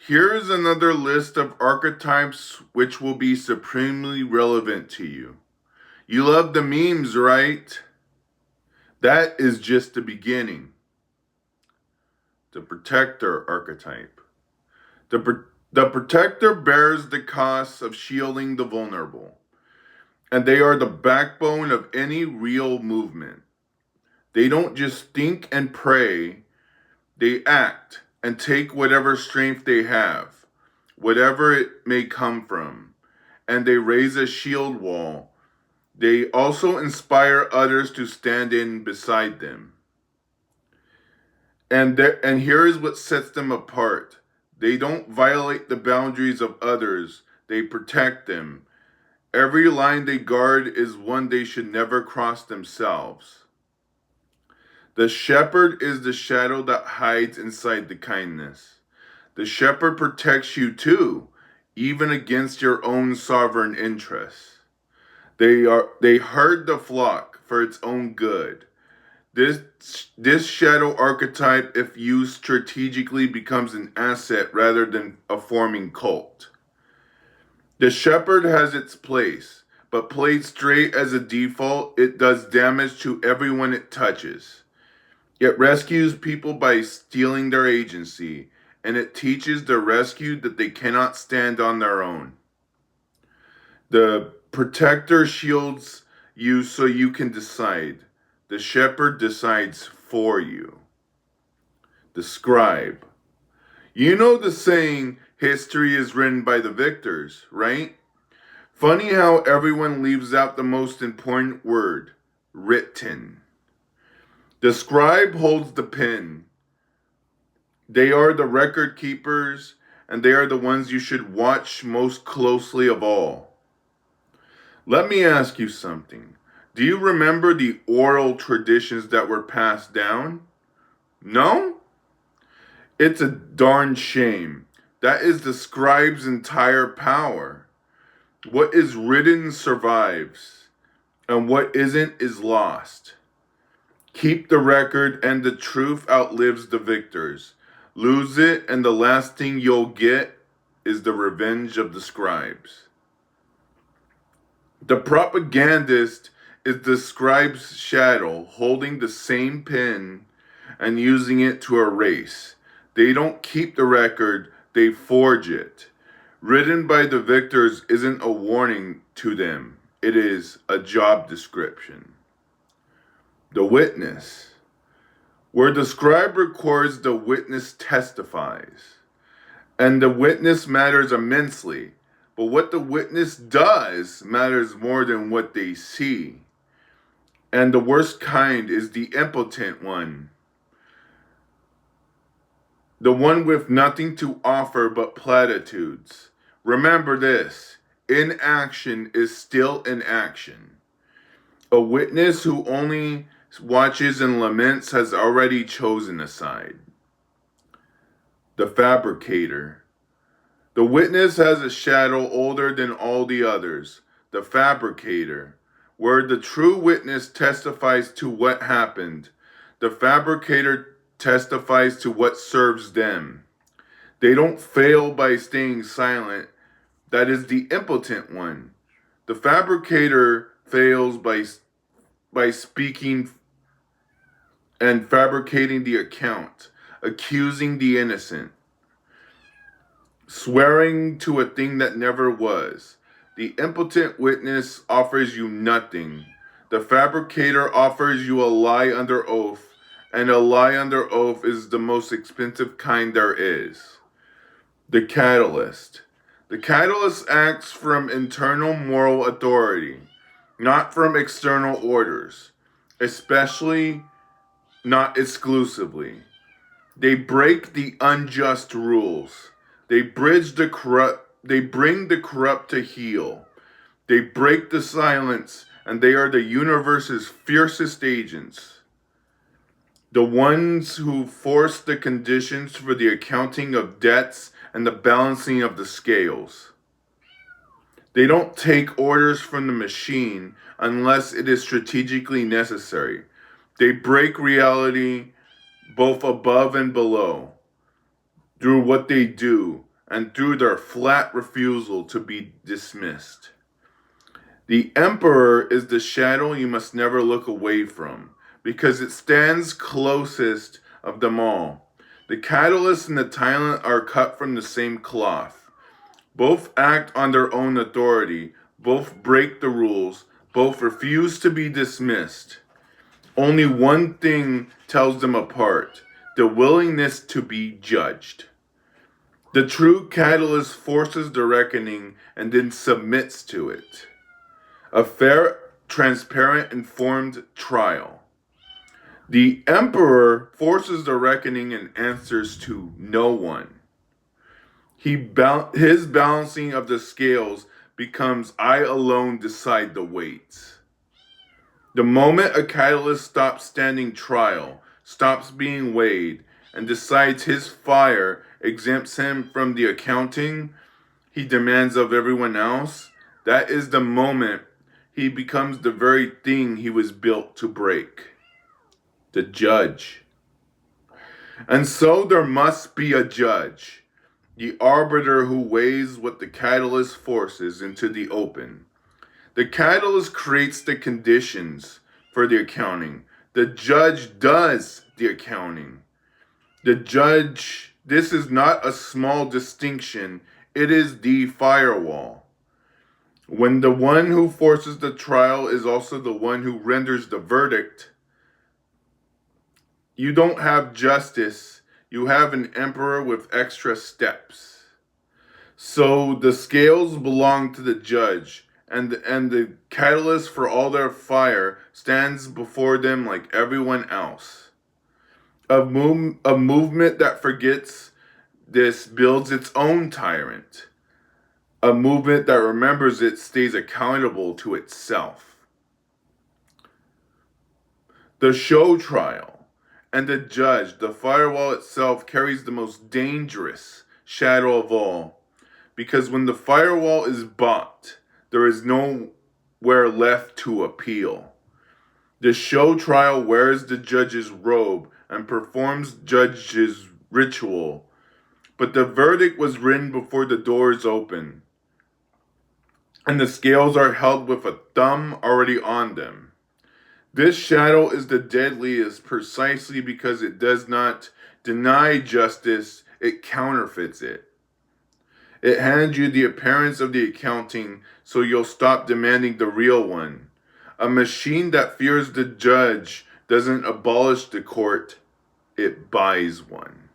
Here is another list of archetypes which will be supremely relevant to you. You love the memes, right? That is just the beginning. The protector archetype. The protector bears the costs of shielding the vulnerable, and they are the backbone of any real movement. They don't just think and pray, they act and take whatever strength they have, whatever it may come from, and they raise a shield wall. They also inspire others to stand in beside them. And here is what sets them apart. They don't violate the boundaries of others, they protect them. Every line they guard is one they should never cross themselves. The shepherd is the shadow that hides inside the kindness. The shepherd protects you too, even against your own sovereign interests. They herd the flock for its own good. This shadow archetype, if used strategically, becomes an asset rather than a forming cult. The shepherd has its place, but played straight as a default, it does damage to everyone it touches. It rescues people by stealing their agency, and it teaches the rescued that they cannot stand on their own. The protector shields you so you can decide. The shepherd decides for you. The scribe. You know the saying, history is written by the victors, right? Funny how everyone leaves out the most important word, written. The scribe holds the pen. They are the record keepers, and they are the ones you should watch most closely of all. Let me ask you something. Do you remember the oral traditions that were passed down? No? It's a darn shame. That is the scribe's entire power. What is written survives, and what isn't is lost. Keep the record, and the truth outlives the victors. Lose it, and the last thing you'll get is the revenge of the scribes. The propagandist is the scribe's shadow, holding the same pen and using it to erase. They don't keep the record, they forge it. Written by the victors isn't a warning to them, it is a job description. The witness. Where the scribe records, the witness testifies. And the witness matters immensely. But what the witness does matters more than what they see. And the worst kind is the impotent one. The one with nothing to offer but platitudes. Remember this, inaction is still inaction. A witness who only watches and laments has already chosen a side. The fabricator. The witness has a shadow older than all the others, the fabricator, where the true witness testifies to what happened. The fabricator testifies to what serves them. They don't fail by staying silent. That is the impotent one. The fabricator fails by speaking and fabricating the account, accusing the innocent, swearing to a thing that never was. The impotent witness offers you nothing. The fabricator offers you a lie under oath, and a lie under oath is the most expensive kind there is. The catalyst. The catalyst acts from internal moral authority, not from external orders, especially not exclusively. They break the unjust rules. They bridge the corrupt. They bring the corrupt to heel. They break the silence, and they are the universe's fiercest agents. The ones who force the conditions for the accounting of debts and the balancing of the scales. They don't take orders from the machine unless it is strategically necessary. They break reality both above and below through what they do. and through their flat refusal to be dismissed. The emperor is the shadow you must never look away from, because it stands closest of them all. The catalyst and the tyrant are cut from the same cloth. Both act on their own authority, both break the rules, both refuse to be dismissed. Only one thing tells them apart: the willingness to be judged. The true catalyst forces the reckoning and then submits to it. A fair, transparent, informed trial. The emperor forces the reckoning and answers to no one. His balancing of the scales becomes I alone decide the weights. The moment a catalyst stops standing trial, stops being weighed, and decides his fire exempts him from the accounting he demands of everyone else, that is the moment he becomes the very thing he was built to break: the judge. And so there must be a judge, the arbiter who weighs what the catalyst forces into the open. The catalyst creates the conditions for the accounting. The judge does the accounting. The judge, this is not a small distinction, it is the firewall. When the one who forces the trial is also the one who renders the verdict, you don't have justice, you have an emperor with extra steps. So the scales belong to the judge, and the catalyst for all their fire stands before them like everyone else. A movement that forgets this builds its own tyrant. A movement that remembers it stays accountable to itself. The show trial and the judge, the firewall itself, carries the most dangerous shadow of all. Because when the firewall is bought, there is nowhere left to appeal. The show trial wears the judge's robe and performs judge's ritual, but the verdict was written before the doors open, and the scales are held with a thumb already on them. This shadow is the deadliest precisely because it does not deny justice, it counterfeits it. It hands you the appearance of the accounting so you'll stop demanding the real one. A machine that fears the judge doesn't abolish the court, it buys one.